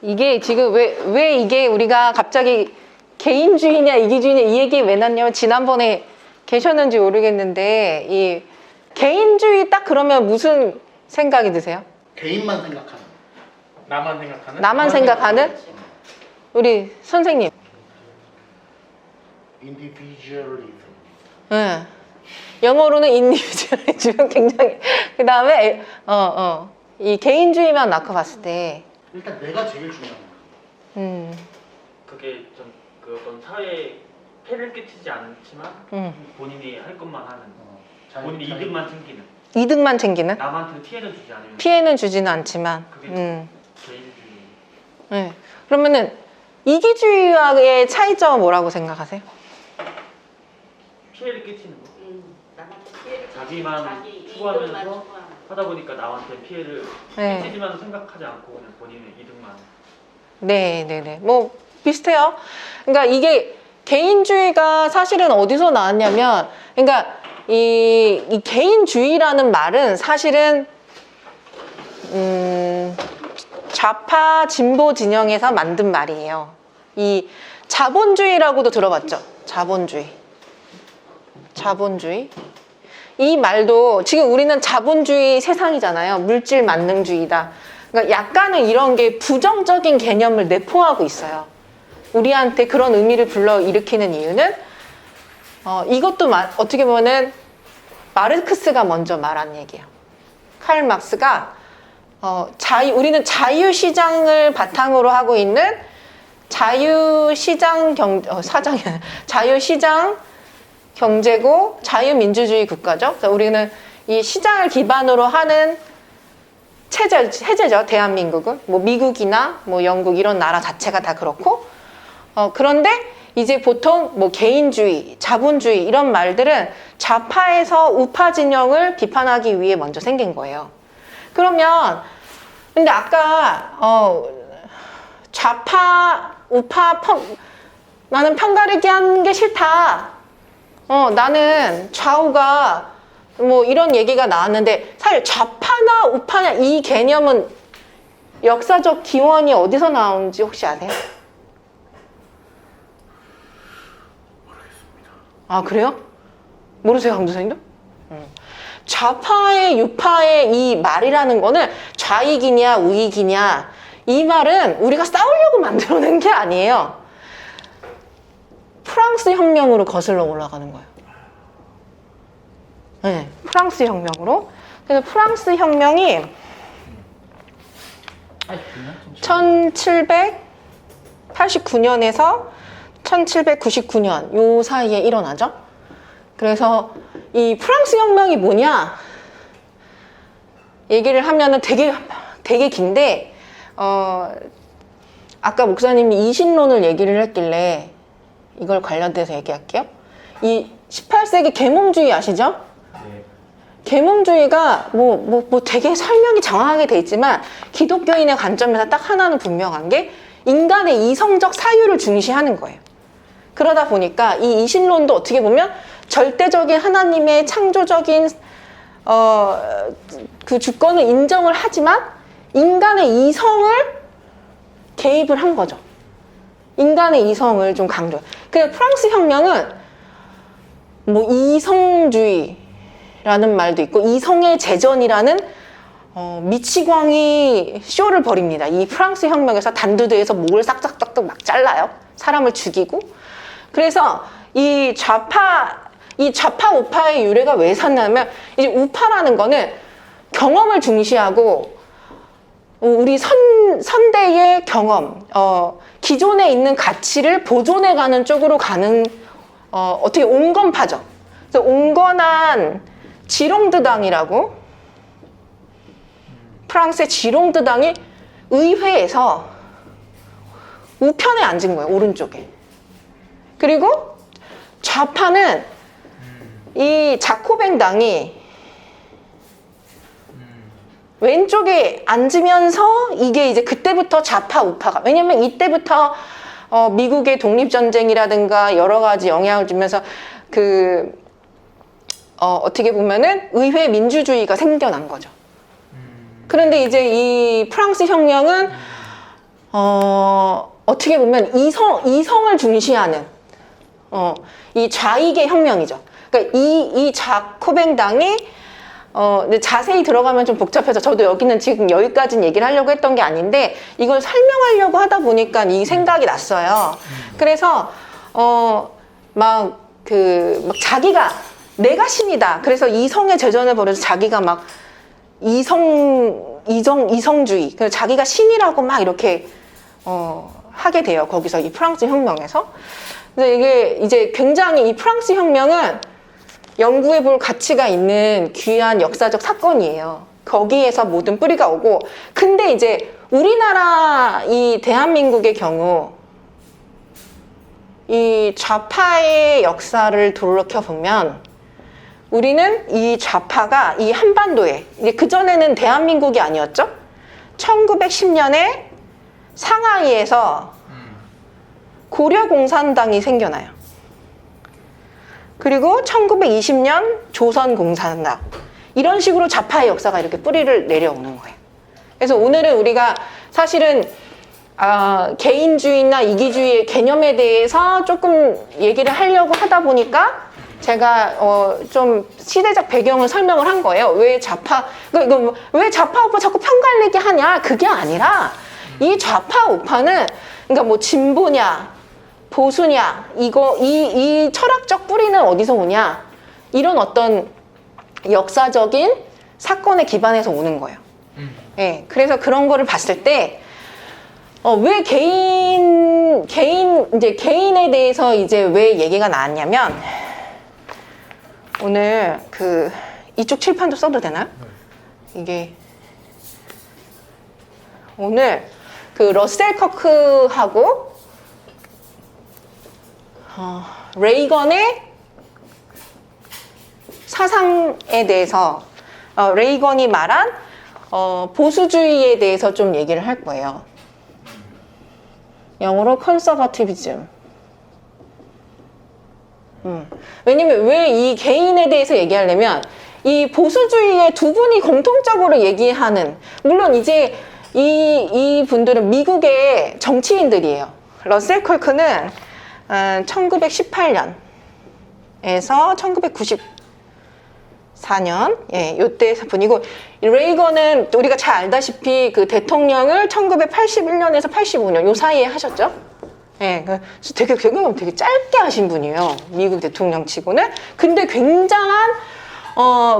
이게 지금 왜 이게 우리가 갑자기 개인주의냐 이기주의냐 이 얘기 왜 났냐면 지난번에 계셨는지 모르겠는데 이 개인주의 딱 그러면 무슨 생각이 드세요? 개인만 생각하는. 나만 생각하는? 나만 생각하는? 우리 선생님. individualism. 응. 영어로는 individualism 굉장히 그 다음에 이 개인주의만 낳고 봤을 때 일단 내가 제일 중요한 거야. 그게 좀 그 어떤 사회에 폐를 끼치지 않지만 본인이 할 것만 하는 본인이 이득만 챙기는 이득만 챙기는? 남한테 피해는 주지 않으면 피해는 주지는 않지만 그게 개인주의. 네. 그러면은 이기주의와의 차이점은 뭐라고 생각하세요? 피해를 끼치는 거 남한테 피해를 자기만 자기 추구하면서 이익만 추구하는. 하다 보니까 남한테 피해를 네. 끼치지만 생각하지 않고 그냥 본인의 이득만 네네네. 뭐 비슷해요. 그러니까 이게 개인주의가 사실은 어디서 나왔냐면, 그러니까 이 개인주의라는 말은 사실은 좌파 진보 진영에서 만든 말이에요. 이 자본주의라고도 들어봤죠? 자본주의. 이 말도 지금 우리는 자본주의 세상이잖아요. 물질 만능주의다. 그러니까 약간은 이런 게 부정적인 개념을 내포하고 있어요. 우리한테 그런 의미를 불러일으키는 이유는 이것도 어떻게 보면은 마르크스가 먼저 말한 얘기예요. 칼 막스가 우리는 자유시장을 바탕으로 하고 있는 자유시장 경제고 자유민주주의 국가죠. 그래서 우리는 이 시장을 기반으로 하는 체제죠. 대한민국은 뭐 미국이나 뭐 영국 이런 나라 자체가 다 그렇고 그런데 이제 보통 뭐 개인주의, 자본주의 이런 말들은 좌파에서 우파 진영을 비판하기 위해 먼저 생긴 거예요. 그러면 근데 아까 좌파, 우파 나는 편가르기 하는 게 싫다. 나는 좌우가 뭐 이런 얘기가 나왔는데 사실 좌파나 우파냐 이 개념은 역사적 기원이 어디서 나오는지 혹시 아세요? 모르겠습니다. 아 그래요? 모르세요 강도사님도? 좌파의 우파의 이 말이라는 거는 좌익이냐 우익이냐 이 말은 우리가 싸우려고 만들어낸 게 아니에요. 프랑스 혁명으로 거슬러 올라가는 거예요. 네, 프랑스 혁명으로. 그래서 프랑스 혁명이 1789년에서 1799년 요 사이에 일어나죠. 그래서 이 프랑스 혁명이 뭐냐 얘기를 하면은 되게 긴데 아까 목사님이 이신론을 얘기를 했길래 이걸 관련돼서 얘기할게요. 이 18세기 계몽주의 아시죠? 네. 계몽주의가 뭐 되게 설명이 정확하게 돼 있지만 기독교인의 관점에서 딱 하나는 분명한 게 인간의 이성적 사유를 중시하는 거예요. 그러다 보니까 이 이신론도 어떻게 보면 절대적인 하나님의 창조적인 그 주권을 인정을 하지만 인간의 이성을 개입을 한 거죠. 인간의 이성을 좀 강조해요. 그 프랑스 혁명은 뭐 이성주의라는 말도 있고 이성의 재전이라는 미치광이 쇼를 벌입니다. 이 프랑스 혁명에서 단두대에서 목을 싹싹싹 막 잘라요. 사람을 죽이고. 그래서 이 좌파 우파의 유래가 왜 샀냐면 이제 우파라는 거는 경험을 중시하고 우리 선대의 경험, 기존에 있는 가치를 보존해가는 쪽으로 가는 어떻게 온건파죠. 그래서 온건한 지롱드당이라고 프랑스의 지롱드당이 의회에서 우편에 앉은 거예요. 오른쪽에. 그리고 좌파는 이 자코뱅 당이 왼쪽에 앉으면서 이게 이제 그때부터 좌파 우파가 왜냐면 이때부터 미국의 독립전쟁이라든가 여러 가지 영향을 주면서 어떻게 보면은 의회 민주주의가 생겨난 거죠. 그런데 이제 이 프랑스 혁명은 어떻게 보면 이성을 중시하는 이 좌익의 혁명이죠. 그러니까 이 자코뱅당이 근데 자세히 들어가면 좀 복잡해서 저도 여기는 지금 여기까지는 얘기를 하려고 했던 게 아닌데 이걸 설명하려고 하다 보니까 이 생각이 났어요. 그래서 막 자기가 내가 신이다. 그래서 이성의 제전을 벌여서 자기가 막 이성주의. 그래서 자기가 신이라고 막 이렇게 하게 돼요. 거기서 이 프랑스 혁명에서. 근데 이게 이제 굉장히 이 프랑스 혁명은 연구해 볼 가치가 있는 귀한 역사적 사건이에요. 거기에서 모든 뿌리가 오고. 근데 이제 우리나라 이 대한민국의 경우 이 좌파의 역사를 돌이켜보면 우리는 이 좌파가 이 한반도에, 이제 그전에는 대한민국이 아니었죠? 1910년에 상하이에서 고려공산당이 생겨나요. 그리고 1920년 조선공산당. 이런 식으로 좌파의 역사가 이렇게 뿌리를 내려오는 거예요. 그래서 오늘은 우리가 사실은 개인주의나 이기주의의 개념에 대해서 조금 얘기를 하려고 하다 보니까 제가 좀 시대적 배경을 설명을 한 거예요. 왜 왜 좌파 우파 자꾸 편갈리게 하냐? 그게 아니라 이 좌파 우파는 그러니까 뭐 진보냐 보수냐 이 철학적 뿌리는 어디서 오냐? 이런 어떤 역사적인 사건에 기반해서 오는 거예요. 네, 그래서 그런 거를 봤을 때 왜 개인에 대해서 이제 왜 얘기가 나왔냐면 오늘 이쪽 칠판도 써도 되나요? 이게 오늘 러셀 커크하고 레이건의 사상에 대해서 레이건이 말한 보수주의에 대해서 좀 얘기를 할 거예요. 영어로 컨서버티비즘. 왜냐면 왜 이 개인에 대해서 얘기하려면 이 보수주의의 두 분이 공통적으로 얘기하는, 물론 이제 이 분들은 미국의 정치인들이에요. 러셀 컬크는 1918년에서 1994년, 요때 분이고, 레이건은 우리가 잘 알다시피 그 대통령을 1981년에서 85년 요 사이에 하셨죠. 그래서 되게 짧게 하신 분이에요. 미국 대통령 치고는. 근데 굉장한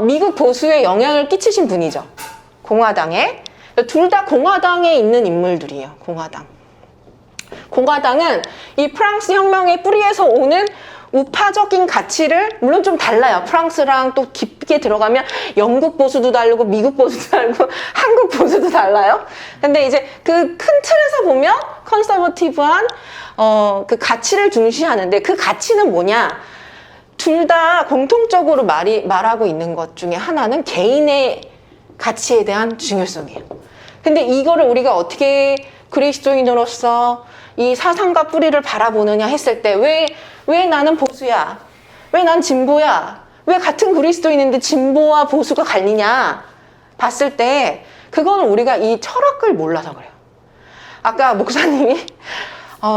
미국 보수에 영향을 끼치신 분이죠. 공화당에. 둘 다 공화당에 있는 인물들이에요. 공화당은 이 프랑스 혁명의 뿌리에서 오는 우파적인 가치를, 물론 좀 달라요. 프랑스랑 또 깊게 들어가면 영국 보수도 다르고 미국 보수도 다르고 한국 보수도 달라요. 근데 이제 그 큰 틀에서 보면 컨서버티브한 그 가치를 중시하는데, 그 가치는 뭐냐? 둘 다 공통적으로 말하고 있는 것 중에 하나는 개인의 가치에 대한 중요성이에요. 근데 이거를 우리가 어떻게 그리스도인으로서 이 사상과 뿌리를 바라보느냐 했을 때 왜 나는 보수야? 왜 난 진보야? 왜 같은 그리스도인인데 진보와 보수가 갈리냐? 봤을 때 그거는 우리가 이 철학을 몰라서 그래요. 아까 목사님이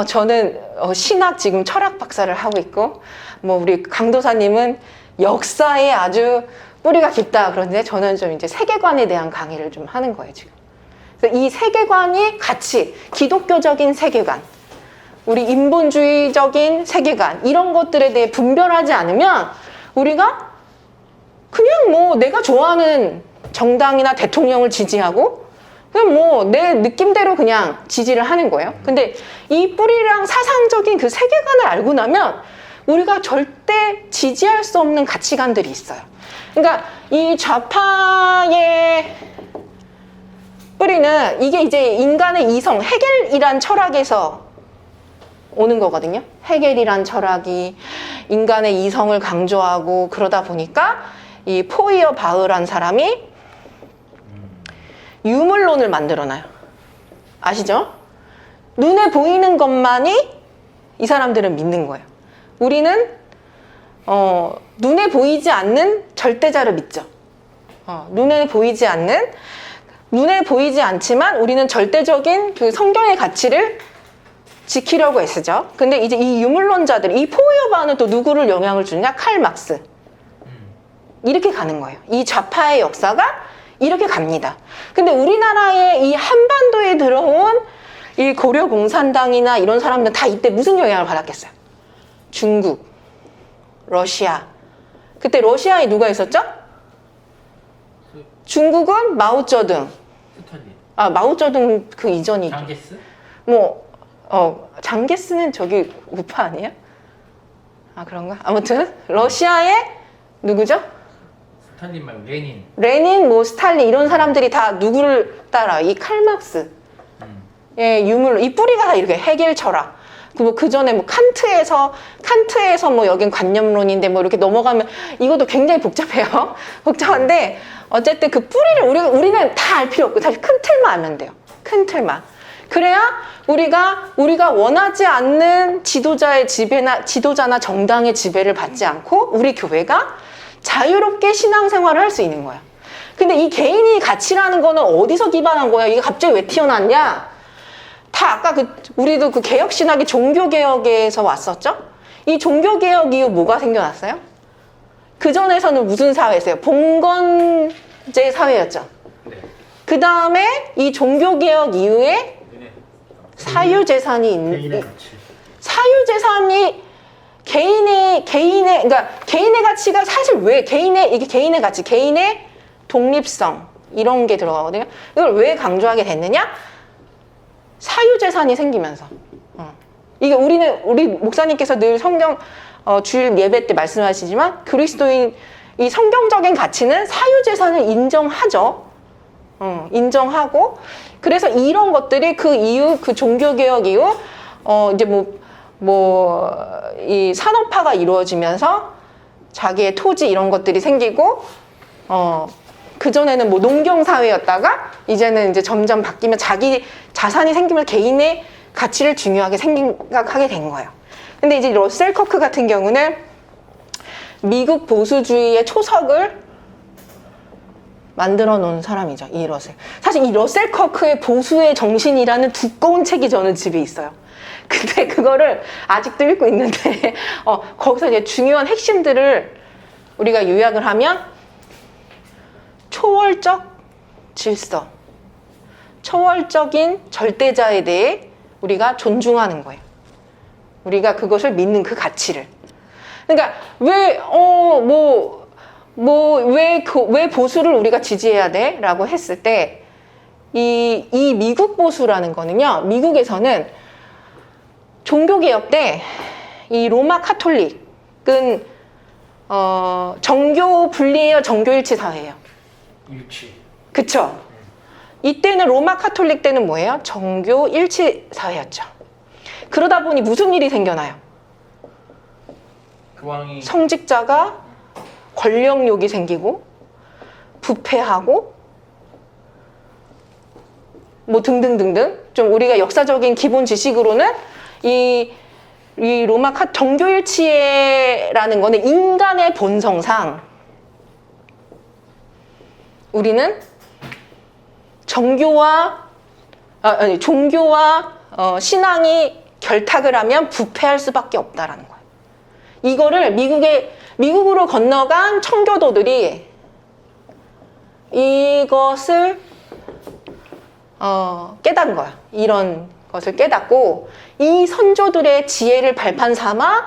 저는 신학 지금 철학 박사를 하고 있고, 뭐 우리 강도사님은 역사에 아주 뿌리가 깊다 그러는데, 저는 좀 이제 세계관에 대한 강의를 좀 하는 거예요 지금. 그래서 이 세계관이 같이 기독교적인 세계관, 우리 인본주의적인 세계관, 이런 것들에 대해 분별하지 않으면 우리가 그냥 뭐 내가 좋아하는 정당이나 대통령을 지지하고 그냥 뭐 내 느낌대로 그냥 지지를 하는 거예요. 근데 이 뿌리랑 사상적인 그 세계관을 알고 나면 우리가 절대 지지할 수 없는 가치관들이 있어요. 그러니까 이 좌파의 뿌리는 이게 이제 인간의 이성, 헤겔이란 철학에서 오는 거거든요. 헤겔이란 철학이 인간의 이성을 강조하고, 그러다 보니까 이 포이어바흐란 사람이 유물론을 만들어놔요. 아시죠? 눈에 보이는 것만이 이 사람들은 믿는 거예요. 우리는 눈에 보이지 않는 절대자를 믿죠. 눈에 보이지 않는 눈에 보이지 않지만 우리는 절대적인 그 성경의 가치를 지키려고 애쓰죠. 근데 이제 이 유물론자들, 이 포여바는 또 누구를 영향을 주느냐? 칼 막스. 이렇게 가는 거예요. 이 좌파의 역사가 이렇게 갑니다. 근데 우리나라의 이 한반도에 들어온 이 고려공산당이나 이런 사람들은 다 이때 무슨 영향을 받았겠어요? 중국, 러시아. 그때 러시아에 누가 있었죠? 중국은 마오쩌둥. 스탈린. 아, 마오쩌둥 그 이전이죠. 장게스? 장게스는 저기 우파 아니에요? 아, 그런가? 아무튼 러시아의 누구죠? 스탈린 말고 레닌. 레닌, 뭐 스탈린 이런 사람들이 다 누구를 따라? 이 칼막스. 예, 유물, 이 뿌리가 다 이렇게 해겔 철학. 그 전에 뭐 칸트에서 뭐 여긴 관념론인데 뭐 이렇게 넘어가면 이것도 굉장히 복잡해요. 복잡한데 어쨌든 그 뿌리를 우리는 다 알 필요 없고 사실 큰 틀만 알면 돼요. 큰 틀만. 그래야 우리가 원하지 않는 지도자나 정당의 지배를 받지 않고 우리 교회가 자유롭게 신앙생활을 할 수 있는 거야. 근데 이 개인이 가치라는 거는 어디서 기반한 거야? 이게 갑자기 왜 튀어나왔냐? 다 아까 우리도 그 개혁신학이 종교개혁에서 왔었죠? 이 종교개혁 이후 뭐가 생겨났어요? 그전에서는 무슨 사회였어요? 봉건제 사회였죠. 네. 그 다음에 이 종교개혁 이후에 사유재산이 개인의 가치. 사유재산이 그러니까 개인의 가치가 사실 왜 이게 개인의 가치, 개인의 독립성 이런 게 들어가거든요. 이걸 왜 강조하게 됐느냐? 사유재산이 생기면서. 이게 우리 목사님께서 늘 성경 주일 예배 때 말씀하시지만 그리스도인 이 성경적인 가치는 사유재산을 인정하죠. 인정하고 그래서 이런 것들이 그 이후 그 종교개혁 이후 이제 이 산업화가 이루어지면서 자기의 토지 이런 것들이 생기고 그전에는 뭐 농경사회였다가 이제는 이제 점점 바뀌면 자기 자산이 생기면 개인의 가치를 중요하게 생각하게 된 거예요. 근데 이제 러셀 커크 같은 경우는 미국 보수주의의 초석을 만들어 놓은 사람이죠. 이 러셀. 사실 이 러셀 커크의 보수의 정신이라는 두꺼운 책이 저는 집에 있어요. 근데 그거를 아직도 읽고 있는데 거기서 이제 중요한 핵심들을 우리가 요약을 하면 초월적 질서, 초월적인 절대자에 대해 우리가 존중하는 거예요. 우리가 그것을 믿는 그 가치를. 그러니까 왜 보수를 우리가 지지해야 돼? 라고 했을 때 이 미국 보수라는 거는요. 미국에서는 종교개혁 때 이 로마 카톨릭은 정교 분리예요, 정교일치 사회예요. 일치. 그쵸? 이때는 로마 카톨릭 때는 뭐예요? 정교일치 사회였죠. 그러다 보니 무슨 일이 생겨나요? 그 왕이 성직자가 권력욕이 생기고 부패하고 뭐 등등등등 좀 우리가 역사적인 기본 지식으로는 이 로마 정교일치라는 거는 인간의 본성상 우리는 종교와 신앙이 결탁을 하면 부패할 수밖에 없다라는 거예요. 이거를 미국으로 건너간 청교도들이 이것을 깨달은 거야. 이런 것을 깨닫고 이 선조들의 지혜를 발판 삼아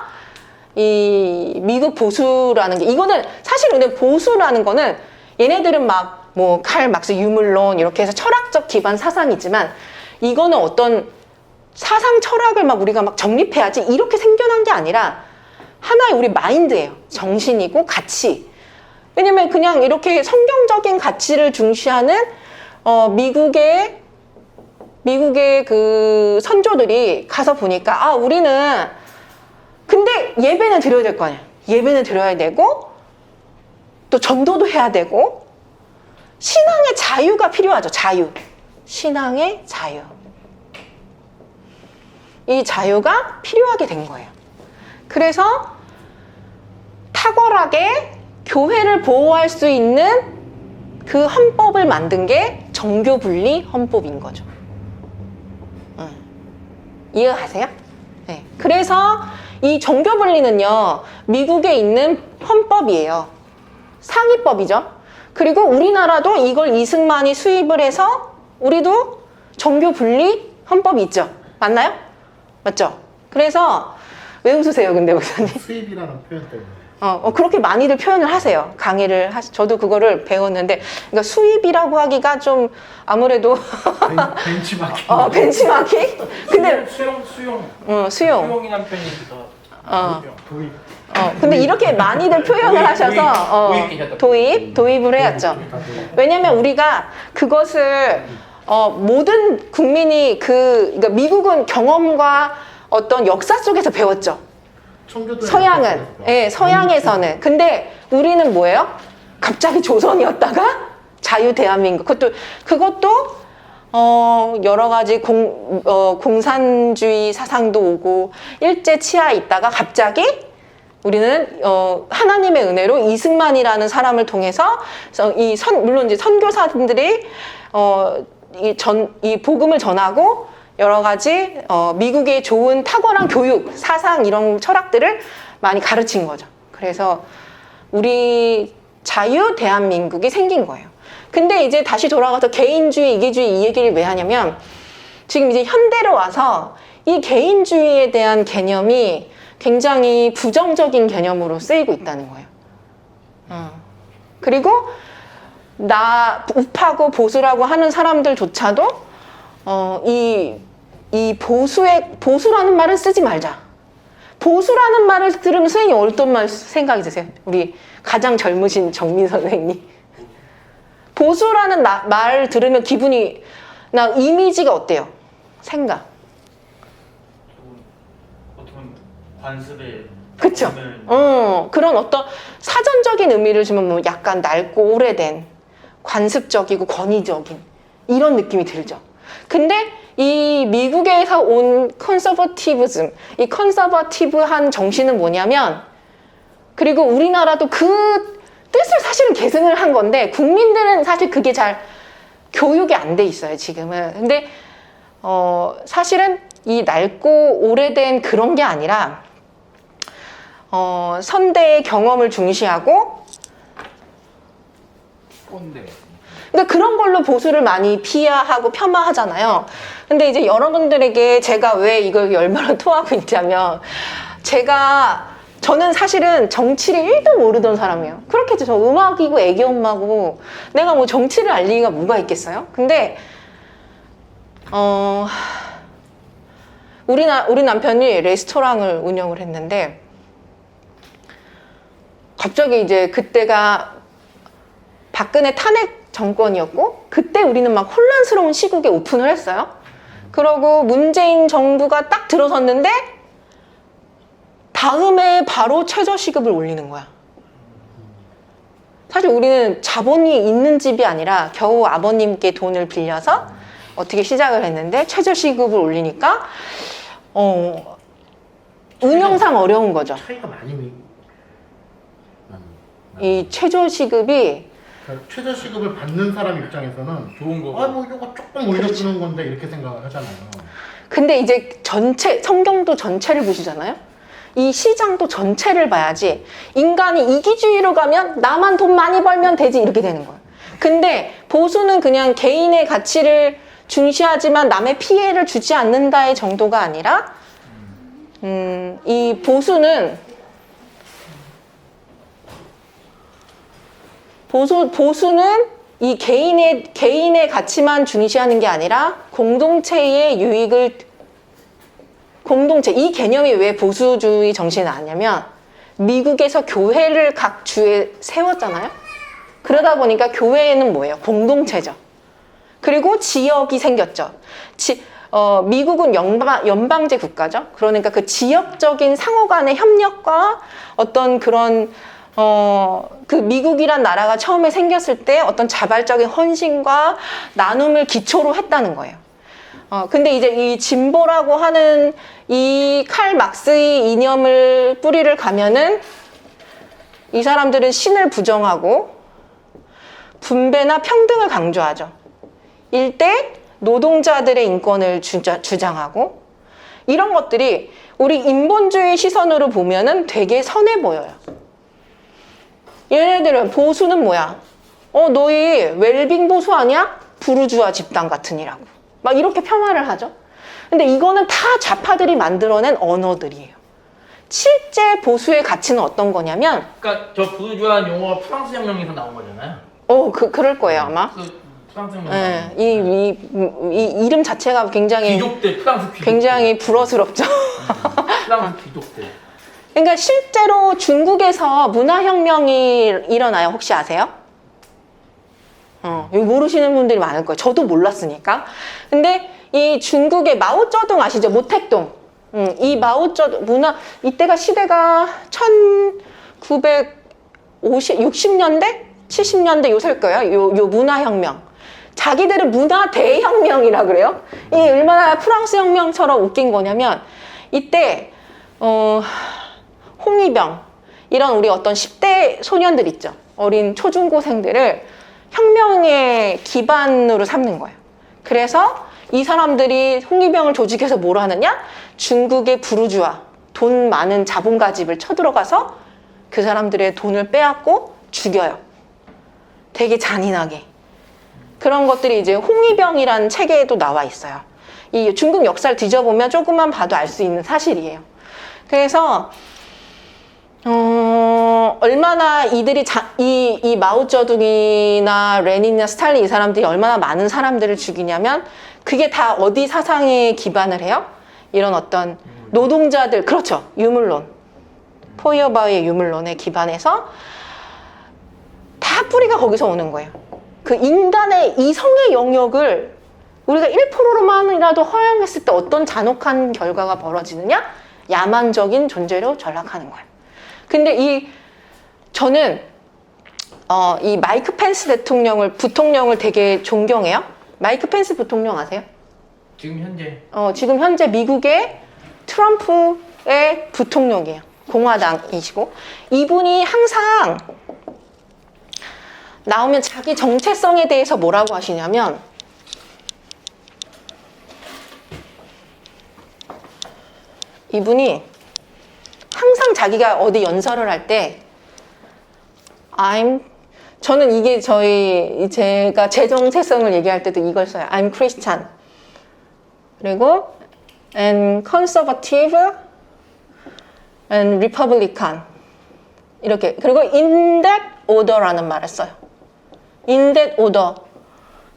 이 미국 보수라는 게 이거는 사실 근데 보수라는 거는 얘네들은 막 뭐 칼 막스 유물론 이렇게 해서 철학적 기반 사상이지만 이거는 어떤 사상 철학을 막 우리가 막 정립해야지 이렇게 생겨난 게 아니라 하나의 우리 마인드예요. 정신이고 가치. 왜냐면 그냥 이렇게 성경적인 가치를 중시하는 미국의 그 선조들이 가서 보니까 우리는 근데 예배는 드려야 될 거 아니야. 예배는 드려야 되고 또 전도도 해야 되고 신앙의 자유가 필요하죠. 자유. 신앙의 자유. 이 자유가 필요하게 된 거예요. 그래서 탁월하게 교회를 보호할 수 있는 그 헌법을 만든 게 정교 분리 헌법인 거죠. 이해가세요? 네. 그래서 이 정교 분리는요, 미국에 있는 헌법이에요. 상위법이죠. 그리고 우리나라도 이걸 이승만이 수입을 해서 우리도 정교 분리 헌법이 있죠. 맞나요? 맞죠? 그래서 왜 웃으세요, 근데 목사님? 수입이라는 표현 때문에. 그렇게 많이들 표현을 하세요. 저도 그거를 배웠는데, 그러니까 수입이라고 하기가 좀 아무래도 벤치마킹. 벤치마킹? 근데 수용. 수용. 수용이란 표현이 더. 도입. 근데 이렇게 많이들 표현을 하셔서 도입을 해야죠. 왜냐면 우리가 그것을 모든 국민이 그러니까 미국은 경험과 어떤 역사 속에서 배웠죠. 서양은, 예, 서양에서는. 근데 우리는 뭐예요? 갑자기 조선이었다가 자유 대한민국. 그것도 여러 가지 공산주의 사상도 오고 일제 치하에 있다가 갑자기 우리는 하나님의 은혜로 이승만이라는 사람을 통해서 물론 이제 선교사들이 이 복음을 전하고 여러 가지 미국의 좋은 탁월한 교육, 사상 이런 철학들을 많이 가르친 거죠. 그래서 우리 자유 대한민국이 생긴 거예요. 근데 이제 다시 돌아가서 개인주의, 이기주의 이 얘기를 왜 하냐면 지금 이제 현대로 와서 이 개인주의에 대한 개념이 굉장히 부정적인 개념으로 쓰이고 있다는 거예요. 그리고 우파고 보수라고 하는 사람들조차도 이 보수라는 말을 쓰지 말자. 보수라는 말을 들으면 선생님 어떤 생각이 드세요? 우리 가장 젊으신 정민 선생님. 보수라는 말 들으면 이미지가 어때요? 생각. 어떻게 보면 관습에. 그쵸? 그런 어떤 사전적인 의미를 주면 뭐 약간 낡고 오래된, 관습적이고 권위적인 이런 느낌이 들죠. 근데 이 미국에서 온 컨서버티브즘, 이 컨서버티브한 정신은 뭐냐면, 그리고 우리나라도 그 뜻을 사실은 계승을 한 건데 국민들은 사실 그게 잘 교육이 안 돼 있어요, 지금은. 근데 사실은 이 낡고 오래된 그런 게 아니라 선대의 경험을 중시하고 꼰대. 그러니까 그런 걸로 보수를 많이 비하하고 폄하하잖아요. 근데 이제 여러분들에게 제가 왜 이걸 얼마나 토하고 있냐면 저는 사실은 정치를 1도 모르던 사람이에요. 그렇겠죠. 저 음악이고 애기 엄마고 내가 뭐 정치를 알 리가 뭐가 있겠어요? 근데 우리 남편이 레스토랑을 운영을 했는데 갑자기 이제 그때가 박근혜 탄핵 정권이었고 그때 우리는 막 혼란스러운 시국에 오픈을 했어요. 그러고 문재인 정부가 딱 들어섰는데 다음에 바로 최저시급을 올리는 거야. 사실 우리는 자본이 있는 집이 아니라 겨우 아버님께 돈을 빌려서 어떻게 시작을 했는데 최저시급을 올리니까 운영상 어려운 거죠. 차이가 많이 이 최저시급이 그러니까 최저시급을 받는 사람 입장에서는 좋은 거고. 뭐 이거 조금 올려주는 건데 이렇게 생각을 하잖아요. 근데 이제 성경도 전체를 보시잖아요. 이 시장도 전체를 봐야지 인간이 이기주의로 가면 나만 돈 많이 벌면 되지 이렇게 되는 거예요. 근데 보수는 그냥 개인의 가치를 중시하지만 남의 피해를 주지 않는다의 정도가 아니라 이 보수는 이 개인의 가치만 중시하는 게 아니라 공동체의 유익을 이 개념이 왜 보수주의 정신이 나왔냐면 미국에서 교회를 각 주에 세웠잖아요. 그러다 보니까 교회는 뭐예요? 공동체죠. 그리고 지역이 생겼죠. 미국은 연방제 국가죠. 그러니까 그 지역적인 상호 간의 협력과 어떤 그런 그 미국이란 나라가 처음에 생겼을 때 어떤 자발적인 헌신과 나눔을 기초로 했다는 거예요. 근데 이제 이 진보라고 하는 이 칼 막스의 이념을 뿌리를 가면은 이 사람들은 신을 부정하고 분배나 평등을 강조하죠. 일대 노동자들의 인권을 주장하고 이런 것들이 우리 인본주의 시선으로 보면은 되게 선해 보여요. 얘네들은 보수는 뭐야? 너희 웰빙 보수 아니야? 부르주아 집단 같으니라고. 막 이렇게 폄하를 하죠. 근데 이거는 다 좌파들이 만들어낸 언어들이에요. 실제 보수의 가치는 어떤 거냐면, 그러니까 저 부르주아 용어가 프랑스 혁명에서 나온 거잖아요. 그럴 거예요, 아마. 그 프랑스 혁명. 네, 이 이름 자체가 굉장히 귀족들, 프랑스 귀족들. 굉장히 불어스럽죠. 프랑스 귀족들. 그러니까 실제로 중국에서 문화혁명이 일어나요. 혹시 아세요? 이거 모르시는 분들이 많을 거예요. 저도 몰랐으니까. 근데 이 중국의 마오쩌둥 아시죠? 모택동. 이 마오쩌둥 이때가 시대가 1960년대? 70년대 요새일 거예요. 요 문화혁명. 자기들은 문화 대혁명이라 그래요. 이게 얼마나 프랑스 혁명처럼 웃긴 거냐면 이때 홍위병 이런 우리 어떤 10대 소년들 있죠. 어린 초중고생들을 혁명의 기반으로 삼는 거예요. 그래서 이 사람들이 홍위병을 조직해서 뭘 하느냐? 중국의 부르주아, 돈 많은 자본가집을 쳐들어가서 그 사람들의 돈을 빼앗고 죽여요. 되게 잔인하게. 그런 것들이 이제 홍위병이라는 책에도 나와 있어요. 이 중국 역사를 뒤져보면 조금만 봐도 알 수 있는 사실이에요. 그래서 얼마나 이들이 이 마오쩌둥이나 레닌이나 스탈린 이 사람들이 얼마나 많은 사람들을 죽이냐면 그게 다 어디 사상에 기반을 해요? 이런 어떤 노동자들, 그렇죠. 유물론. 포이어바우의 유물론에 기반해서 다 뿌리가 거기서 오는 거예요. 그 인간의 이성의 영역을 우리가 1%로만이라도 허용했을 때 어떤 잔혹한 결과가 벌어지느냐? 야만적인 존재로 전락하는 거예요. 근데 저는 이 마이크 펜스 부통령을 되게 존경해요. 마이크 펜스 부통령 아세요? 지금 현재. 지금 현재 미국의 트럼프의 부통령이에요. 공화당이시고 이분이 항상 나오면 자기 정체성에 대해서 뭐라고 하시냐면 이분이 항상 자기가 어디 연설을 할 때 저는 이게 제가 제 정체성을 얘기할 때도 이걸 써요. I'm Christian. 그리고 and conservative and republican. 이렇게. 그리고 in that order라는 말을 써요. in that order.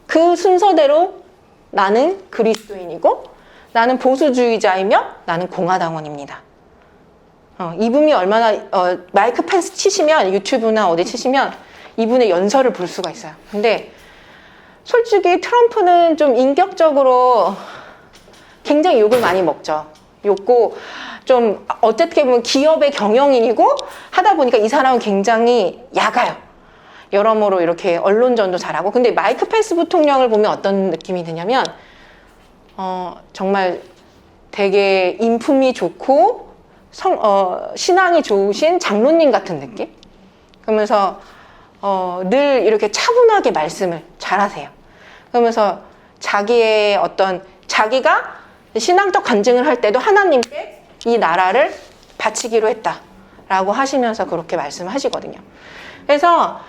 그 순서대로 나는 그리스도인이고 나는 보수주의자이며 나는 공화당원입니다. 이분이 얼마나 마이크 펜스 치시면 유튜브나 어디 치시면 이분의 연설을 볼 수가 있어요. 근데 솔직히 트럼프는 좀 인격적으로 굉장히 욕을 많이 먹죠. 욕고 좀 어떻게 보면 기업의 경영인이고 하다 보니까 이 사람은 굉장히 야가요. 여러모로 이렇게 언론전도 잘하고. 근데 마이크 펜스 부통령을 보면 어떤 느낌이 드냐면 정말 되게 인품이 좋고 신앙이 좋으신 장로님 같은 느낌? 그러면서 늘 이렇게 차분하게 말씀을 잘하세요. 그러면서 자기가 신앙적 간증을 할 때도 하나님께 이 나라를 바치기로 했다라고 하시면서 그렇게 말씀하시거든요. 그래서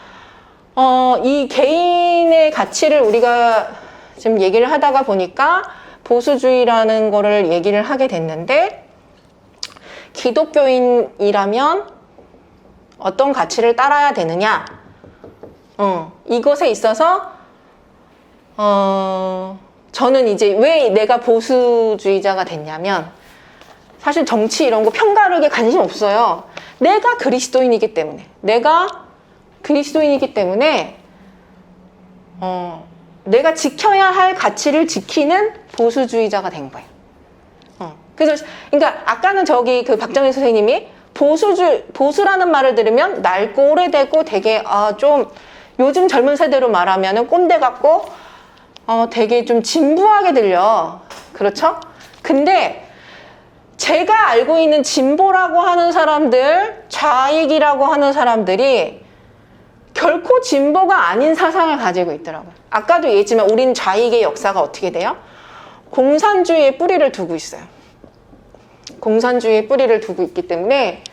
이 개인의 가치를 우리가 지금 얘기를 하다가 보니까 보수주의라는 거를 얘기를 하게 됐는데 기독교인이라면 어떤 가치를 따라야 되느냐? 이것에 있어서 저는 이제 왜 내가 보수주의자가 됐냐면 사실 정치 이런 거 편가르게 관심 없어요. 내가 그리스도인이기 때문에 내가 지켜야 할 가치를 지키는 보수주의자가 된 거예요. 그래서 그러니까 아까는 그 박정희 선생님이 보수라는 말을 들으면 낡고 오래되고 되게 좀 요즘 젊은 세대로 말하면은 꼰대 같고 되게 좀 진부하게 들려. 그렇죠? 근데 제가 알고 있는 진보라고 하는 사람들, 좌익이라고 하는 사람들이 결코 진보가 아닌 사상을 가지고 있더라고요. 아까도 얘기했지만 우린 좌익의 역사가 어떻게 돼요? 공산주의의 뿌리를 두고 있어요. 공산주의의 뿌리를 두고 있기 때문에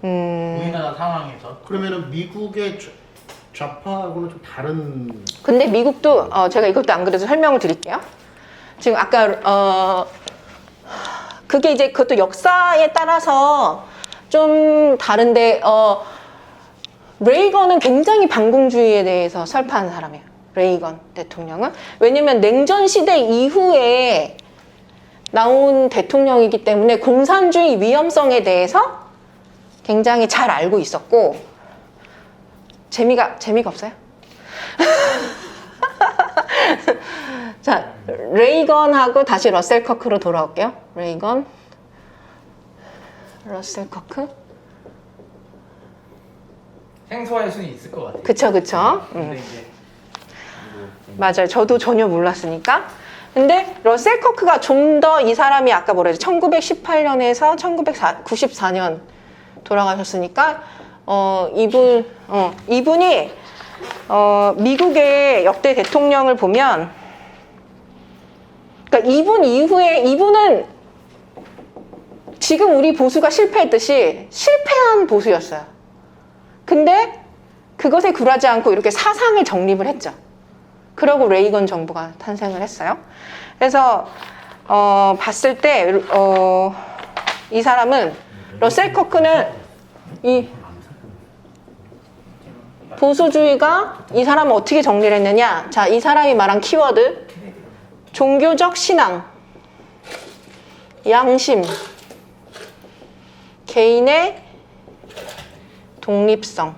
우리나라 상황에서 그러면은 미국의 좌파하고는 좀 다른. 근데 미국도 제가 이것도 안 그래도 설명을 드릴게요. 지금 아까 그게 이제 그것도 역사에 따라서 좀 다른데 레이건은 굉장히 반공주의에 대해서 설파하는 사람이에요. 레이건 대통령은. 왜냐면 냉전 시대 이후에 나온 대통령이기 때문에 공산주의 위험성에 대해서 굉장히 잘 알고 있었고. 재미가 없어요? 자, 레이건하고 다시 러셀 커크로 돌아올게요. 레이건, 러셀 커크. 생소할 수는 있을 것 같아요. 그쵸. 근데 이제 맞아요. 저도 전혀 몰랐으니까. 근데 러셀 커크가 좀 더 이 사람이 아까 뭐라 했죠? 1918년에서 1994년 돌아가셨으니까 이분이 미국의 역대 대통령을 보면, 그러니까 이분 이후에 이분은 지금 우리 보수가 실패했듯이 실패한 보수였어요. 근데 그것에 굴하지 않고 이렇게 사상을 정립을 했죠. 그러고 레이건 정부가 탄생을 했어요. 그래서 봤을 때 이 사람은 러셀 커크는 이 보수주의가 이 사람을 어떻게 정리를 했느냐. 자, 이 사람이 말한 키워드 종교적 신앙, 양심, 개인의 독립성,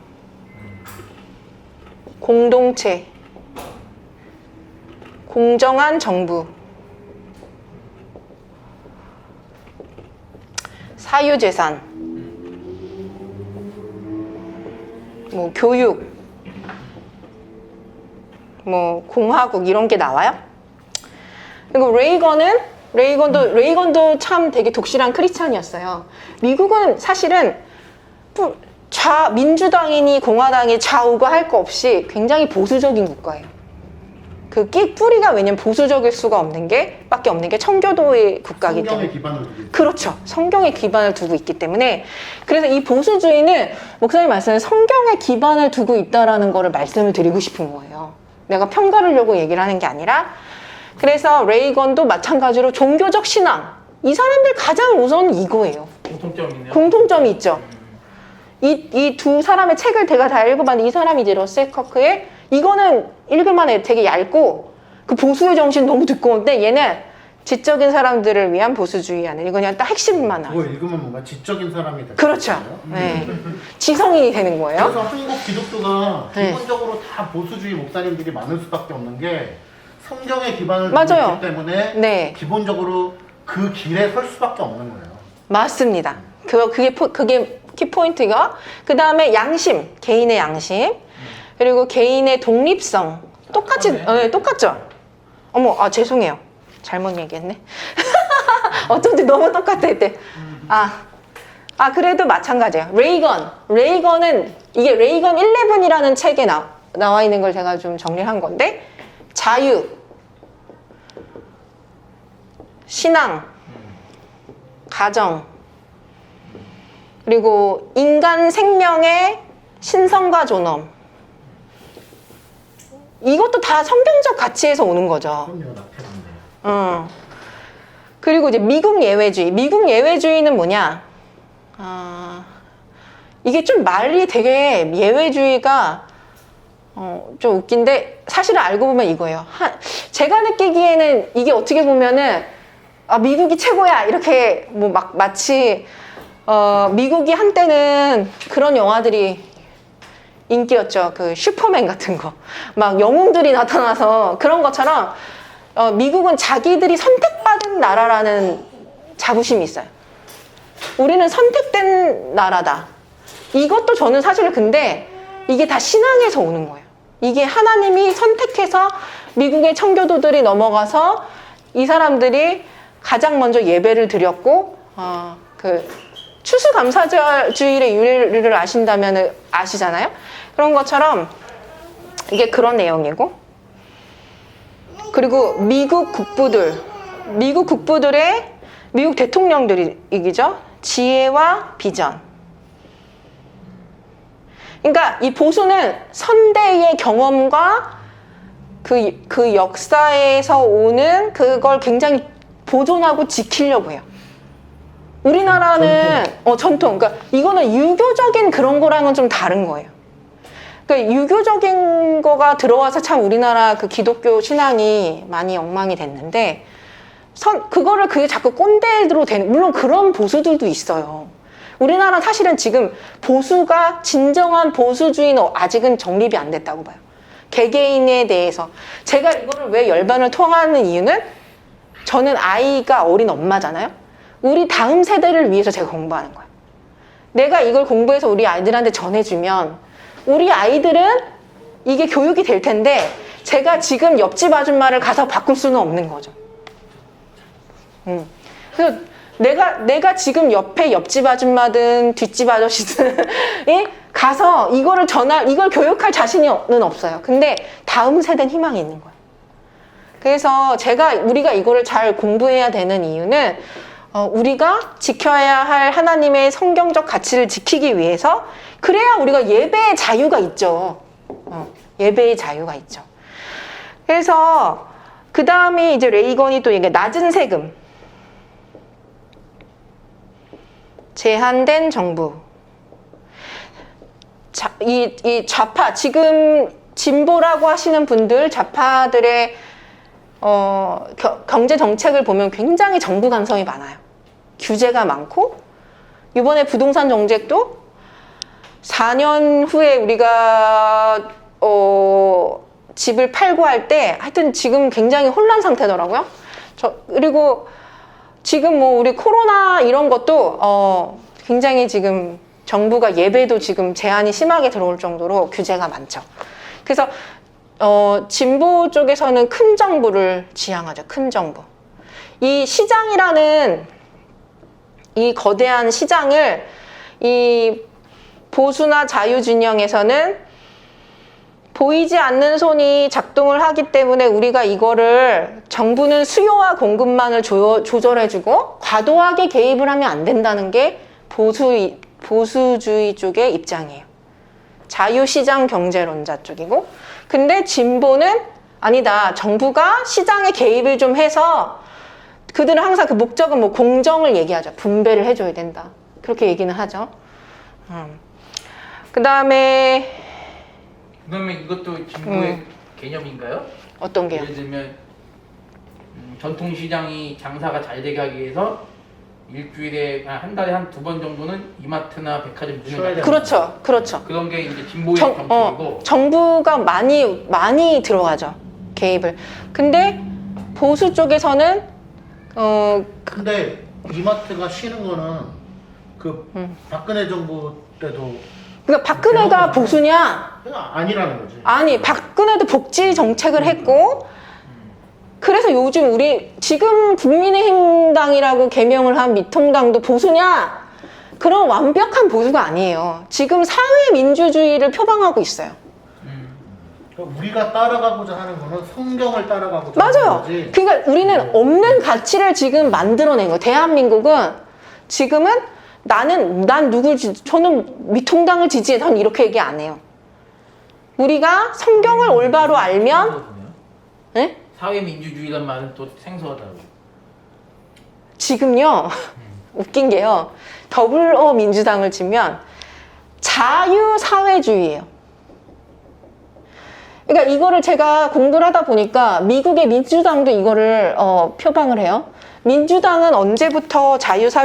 공동체, 공정한 정부, 사유재산, 뭐 교육, 뭐 공화국 이런 게 나와요. 그리고 레이건도 참 되게 독실한 크리스찬이었어요. 미국은 사실은 민주당이니 공화당이 좌우가 할 거 없이 굉장히 보수적인 국가예요. 그 뿌리가 왜냐면 보수적일 수가 없는 게 청교도의 국가이기 때문에. 성경의 기반을 두고 있죠. 그렇죠. 성경에 기반을 두고 있기 때문에. 그래서 이 보수주의는 목사님 말씀에 성경에 기반을 두고 있다라는 거를 말씀을 드리고 싶은 거예요. 내가 평가하려고 얘기를 하는 게 아니라. 그래서 레이건도 마찬가지로 종교적 신앙. 이 사람들 가장 우선 이거예요. 공통점이 있네요. 공통점이 있죠. 이 두 사람의 책을 제가 다 읽어봤는데 이 사람이 이제 러셀 커크의 이거는 읽을만해. 되게 얇고 그 보수의 정신 너무 두꺼운데 얘는 지적인 사람들을 위한 보수주의 안에 이거 그냥 딱 핵심만 나와요. 그거 읽으면 뭔가 지적인 사람이 될 그렇죠. 것 같아요. 네. 지성이 되는 거예요. 그래서 한국 기독교가 네. 기본적으로 다 보수주의 목사님들이 많을 수밖에 없는 게 성경에 기반을 두고 맞아요. 있기 때문에 네. 기본적으로 그 길에 설 수밖에 없는 거예요. 맞습니다. 그게 키포인트가. 그 다음에 양심, 개인의 양심. 그리고 개인의 독립성. 똑같죠? 어머, 죄송해요. 잘못 얘기했네. 어쩐지 너무 똑같아, 이때. 그래도 마찬가지예요. 레이건은, 이게 레이건 11이라는 책에 나와 있는 걸 제가 좀 정리한 건데, 자유, 신앙, 가정, 그리고 인간 생명의 신성과 존엄. 이것도 다 성경적 가치에서 오는 거죠. 그럼요, 낙태인데. 그리고 이제 미국 예외주의. 미국 예외주의는 뭐냐? 이게 좀 말이 되게 예외주의가 좀 웃긴데 사실은 알고 보면 이거예요. 제가 느끼기에는 이게 어떻게 보면은 미국이 최고야 이렇게 뭐 막 마치 미국이 한때는 그런 영화들이 인기였죠. 그 슈퍼맨 같은 거. 막 영웅들이 나타나서 그런 것처럼 미국은 자기들이 선택받은 나라라는 자부심이 있어요. 우리는 선택된 나라다. 이것도 저는 사실 근데 이게 다 신앙에서 오는 거예요. 이게 하나님이 선택해서 미국의 청교도들이 넘어가서 이 사람들이 가장 먼저 예배를 드렸고 그 추수감사주일의 윤리를 아신다면 아시잖아요. 그런 것처럼 이게 그런 내용이고, 그리고 미국 국부들의 미국 대통령들이 이기죠. 지혜와 비전. 그러니까 이 보수는 선대의 경험과 그 역사에서 오는 그걸 굉장히 보존하고 지키려고 해요. 우리나라는 전통. 그러니까 이거는 유교적인 그런 거랑은 좀 다른 거예요. 그러니까 유교적인 거가 들어와서 참 우리나라 그 기독교 신앙이 많이 엉망이 됐는데, 그거를 그게 자꾸 꼰대로 되는, 물론 그런 보수들도 있어요. 우리나라는 사실은 지금 보수가 진정한 보수주의는 아직은 정립이 안 됐다고 봐요. 개개인에 대해서. 제가 이거를 왜 열반을 토하는 이유는, 저는 아이가 어린 엄마잖아요. 우리 다음 세대를 위해서 제가 공부하는 거예요. 내가 이걸 공부해서 우리 아이들한테 전해주면 우리 아이들은 이게 교육이 될 텐데, 제가 지금 옆집 아줌마를 가서 바꿀 수는 없는 거죠. 그래서 내가 지금 옆집 아줌마든 뒷집 아저씨든 가서 이걸 교육할 자신은 없어요. 근데 다음 세대는 희망이 있는 거예요. 그래서 우리가 이거를 잘 공부해야 되는 이유는, 우리가 지켜야 할 하나님의 성경적 가치를 지키기 위해서, 그래야 우리가 예배의 자유가 있죠. 예배의 자유가 있죠. 그래서 그 다음에 이제 레이건이 또 이게 낮은 세금, 제한된 정부. 이 좌파, 지금 진보라고 하시는 분들, 좌파들의 경제 정책을 보면 굉장히 정부 감성이 많아요. 규제가 많고, 이번에 부동산 정책도 4년 후에 우리가 집을 팔고 할 때 하여튼 지금 굉장히 혼란 상태더라고요. 그리고 지금 뭐 우리 코로나 이런 것도 굉장히 지금 정부가 예배도 지금 제한이 심하게 들어올 정도로 규제가 많죠. 그래서 진보 쪽에서는 큰 정부를 지향하죠. 큰 정부. 이 시장이라는 이 거대한 시장을 이 보수나 자유진영에서는 보이지 않는 손이 작동을 하기 때문에, 우리가 이거를 정부는 수요와 공급만을 조절해주고 과도하게 개입을 하면 안 된다는 게 보수주의 쪽의 입장이에요. 자유시장 경제론자 쪽이고, 근데 진보는 아니다. 정부가 시장에 개입을 좀 해서, 그들은 항상 그 목적은 뭐 공정을 얘기하죠. 분배를 해줘야 된다. 그렇게 얘기는 하죠. 그 다음에 이것도 진보의 개념인가요? 어떤 게요? 예를 들면 전통시장이 장사가 잘 되게 하기 위해서 일주일에 한 달에 한 2번 정도는 이마트나 백화점 문을 그렇죠. 그런 게 이제 진보의 정책이고, 정부가 많이 들어가죠. 개입을. 근데 보수 쪽에서는 근데 이마트가 쉬는 거는 박근혜 정부 때도, 그러니까 박근혜가 보수냐? 아니라는 거지. 아니, 박근혜도 복지 정책을 했고, 그래서 요즘 지금 국민의힘당이라고 개명을 한 미통당도 보수냐? 그런 완벽한 보수가 아니에요. 지금 사회민주주의를 표방하고 있어요. 우리가 따라가고자 하는 거는 성경을 따라가고자 맞아요. 하는 거지. 그러니까 우리는 없는 가치를 지금 만들어낸 거예요. 대한민국은 지금은 저는 미통당을 지지해. 저는 이렇게 얘기 안 해요. 우리가 성경을 올바로 알면, 네? 사회민주주의란 말은 또 생소하다고. 지금요, 웃긴 게요, 더불어민주당을 치면 자유사회주의예요. 그러니까 이거를 제가 공부를 하다 보니까 미국의 민주당도 이거를 표방을 해요. 민주당은 언제부터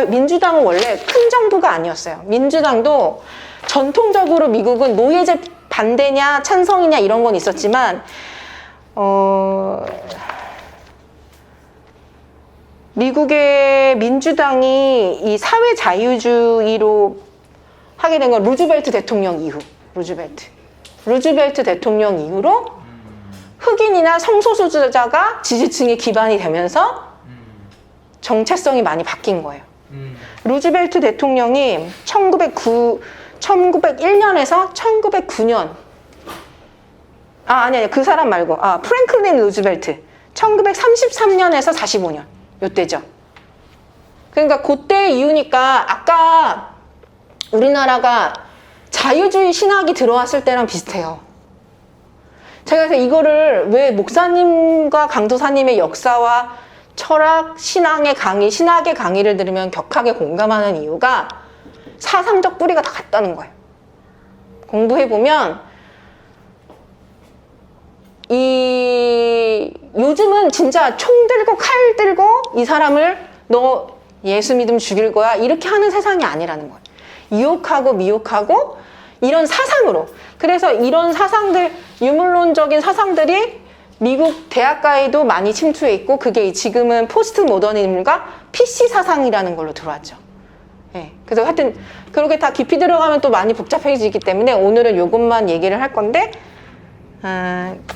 민주당은 원래 큰 정부가 아니었어요. 민주당도 전통적으로 미국은 노예제 반대냐 찬성이냐 이런 건 있었지만, 미국의 민주당이 이 사회자유주의로 하게 된 건 루즈벨트 대통령 이후, 루즈벨트 대통령 이후로 흑인이나 성소수자가 지지층의 기반이 되면서 정체성이 많이 바뀐 거예요. 루즈벨트 대통령이 1901년에서 1909년 아니, 그 사람 말고. 프랭클린 루즈벨트. 1933년에서 45년. 요때죠. 그러니까 그때 이유니까 아까 우리나라가 자유주의 신학이 들어왔을 때랑 비슷해요. 제가 그래서 이거를 왜 목사님과 강도사님의 역사와 철학, 신앙의 강의를 들으면 격하게 공감하는 이유가 사상적 뿌리가 다 같다는 거예요. 공부해보면 요즘은 진짜 총 들고 칼 들고 이 사람을 너 예수 믿으면 죽일 거야 이렇게 하는 세상이 아니라는 거예요. 유혹하고 미혹하고 이런 사상으로. 그래서 이런 사상들, 유물론적인 사상들이 미국 대학가에도 많이 침투해 있고 그게 지금은 포스트 모더니즘과 PC 사상이라는 걸로 들어왔죠. 예. 그래서 하여튼 그렇게 다 깊이 들어가면 또 많이 복잡해지기 때문에 오늘은 이것만 얘기를 할 건데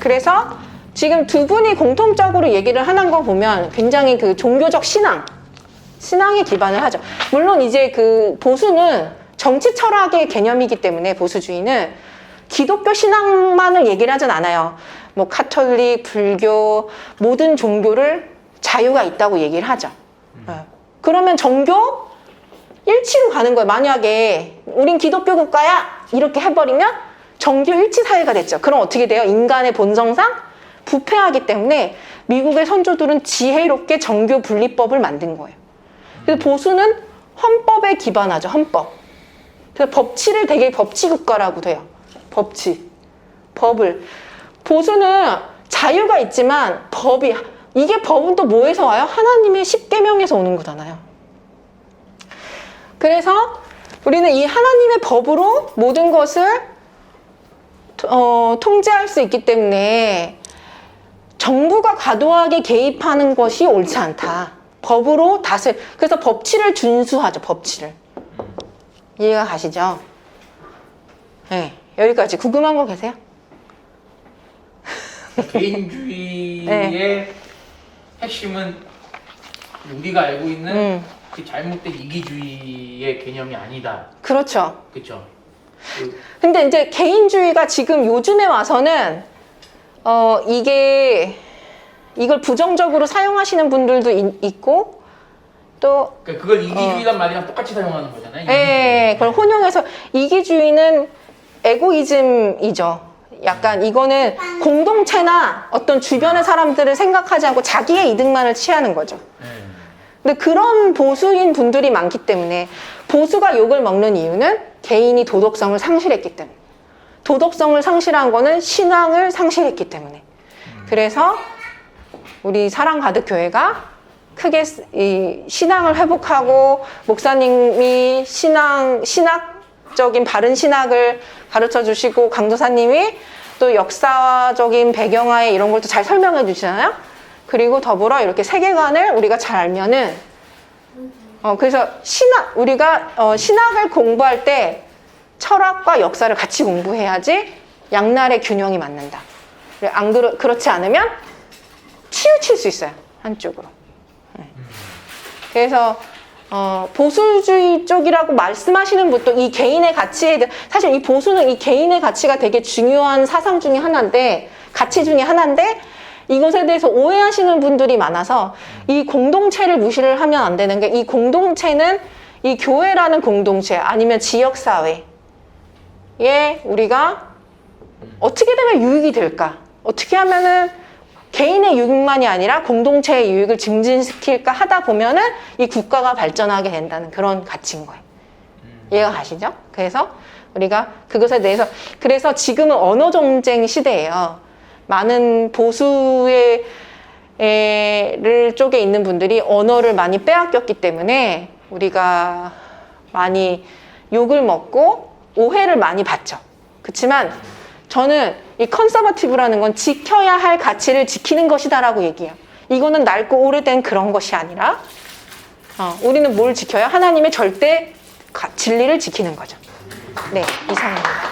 그래서 지금 두 분이 공통적으로 얘기를 하는 거 보면 굉장히 그 종교적 신앙에 기반을 하죠. 물론 이제 그 보수는 정치 철학의 개념이기 때문에 보수주의는 기독교 신앙만을 얘기를 하진 않아요. 뭐 카톨릭, 불교, 모든 종교를 자유가 있다고 얘기를 하죠. 그러면 정교 일치로 가는 거예요. 만약에 우린 기독교 국가야 이렇게 해버리면 정교 일치 사회가 됐죠. 그럼 어떻게 돼요? 인간의 본성상 부패하기 때문에 미국의 선조들은 지혜롭게 정교 분리법을 만든 거예요. 그래서 보수는 헌법에 기반하죠. 헌법. 그래서 법치를 되게 법치 국가라고 돼요. 법을. 보수는 자유가 있지만 이게 법은 또 뭐에서 와요? 하나님의 십계명에서 오는 거잖아요. 그래서 우리는 이 하나님의 법으로 모든 것을 통제할 수 있기 때문에 정부가 과도하게 개입하는 것이 옳지 않다. 법으로 그래서 법치를 준수하죠. 법치를. 이해가 가시죠? 네, 여기까지. 궁금한 거 계세요? 개인주의의 네. 핵심은 우리가 알고 있는 그 잘못된 이기주의의 개념이 아니다. 그렇죠. 그렇죠. 근데 이제 개인주의가 지금 요즘에 와서는 이걸 부정적으로 사용하시는 분들도 있고 또 그러니까 그걸 이기주의란 말이랑 똑같이 사용하는 거잖아요. 예, 그걸 혼용해서 이기주의는 에고이즘이죠. 약간 이거는 공동체나 어떤 주변의 사람들을 생각하지 않고 자기의 이득만을 취하는 거죠. 근데 그런 보수인 분들이 많기 때문에 보수가 욕을 먹는 이유는 개인이 도덕성을 상실했기 때문에. 도덕성을 상실한 거는 신앙을 상실했기 때문에. 그래서 우리 사랑 가득 교회가 크게 이 신앙을 회복하고 목사님이 신학적인 바른 신학을 가르쳐 주시고 강도사님이 또 역사적인 배경화에 이런 걸 또 잘 설명해 주시잖아요. 그리고 더불어 이렇게 세계관을 우리가 잘 알면은 그래서 우리가 신학을 공부할 때 철학과 역사를 같이 공부해야지 양날의 균형이 맞는다. 그렇지 않으면 치우칠 수 있어요. 한쪽으로. 그래서 보수주의 쪽이라고 말씀하시는 분도 이 개인의 가치에 대해 사실 이 보수는 이 개인의 가치가 되게 중요한 사상 중에 하나인데 가치 중에 하나인데 이것에 대해서 오해하시는 분들이 많아서 이 공동체를 무시를 하면 안 되는 게 이 공동체는 이 교회라는 공동체 아니면 지역사회에 우리가 어떻게 되면 유익이 될까? 어떻게 하면은 개인의 유익만이 아니라 공동체의 유익을 증진시킬까 하다 보면은 이 국가가 발전하게 된다는 그런 가치인 거예요. 이해가 가시죠? 그래서 우리가 그것에 대해서 그래서 지금은 언어 정쟁 시대예요. 많은 보수의 쪽에 있는 분들이 언어를 많이 빼앗겼기 때문에 우리가 많이 욕을 먹고 오해를 많이 받죠. 그렇지만 저는 이 컨서버티브라는 건 지켜야 할 가치를 지키는 것이다라고 얘기해요. 이거는 낡고 오래된 그런 것이 아니라 우리는 뭘 지켜요? 하나님의 절대 진리를 지키는 거죠. 네, 이상입니다.